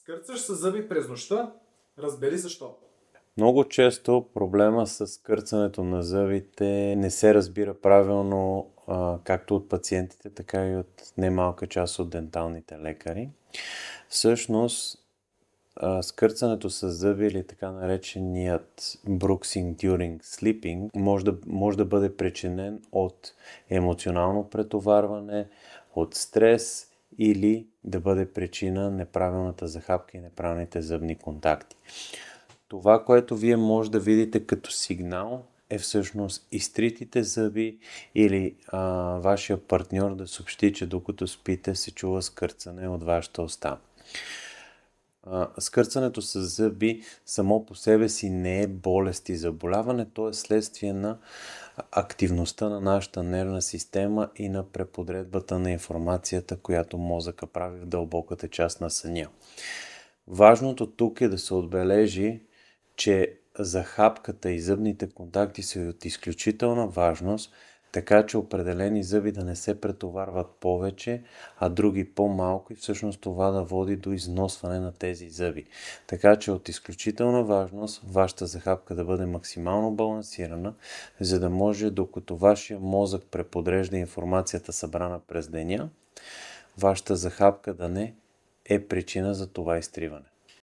Скърцаш с зъби през нощта, разбери защо. Много често проблема с кърцането на зъбите не се разбира правилно както от пациентите, така и от немалка част от денталните лекари. Всъщност, скърцането с зъби или така нареченият bruxing during sleeping може да бъде причинен от емоционално претоварване, от стрес или да бъде причина неправилната захапка и неправилните зъбни контакти. Това, което вие може да видите като сигнал, е всъщност изтритите зъби или вашия партньор да съобщи, че докато спите се чува скърцане от вашата уста. Скърцането с зъби само по себе си не е болест и заболяване, то е следствие на активността на нашата нервна система и на преподредбата на информацията, която мозъка прави в дълбоката част на съня. Важното тук е да се отбележи, че захапката и зъбните контакти са от изключителна важност, така че определени зъби да не се претоварват повече, а други по-малко и всъщност това да води до износване на тези зъби. Така че от изключителна важност вашата захапка да бъде максимално балансирана, за да може докато вашия мозък преподрежда информацията събрана през деня, вашата захапка да не е причина за това изтриване.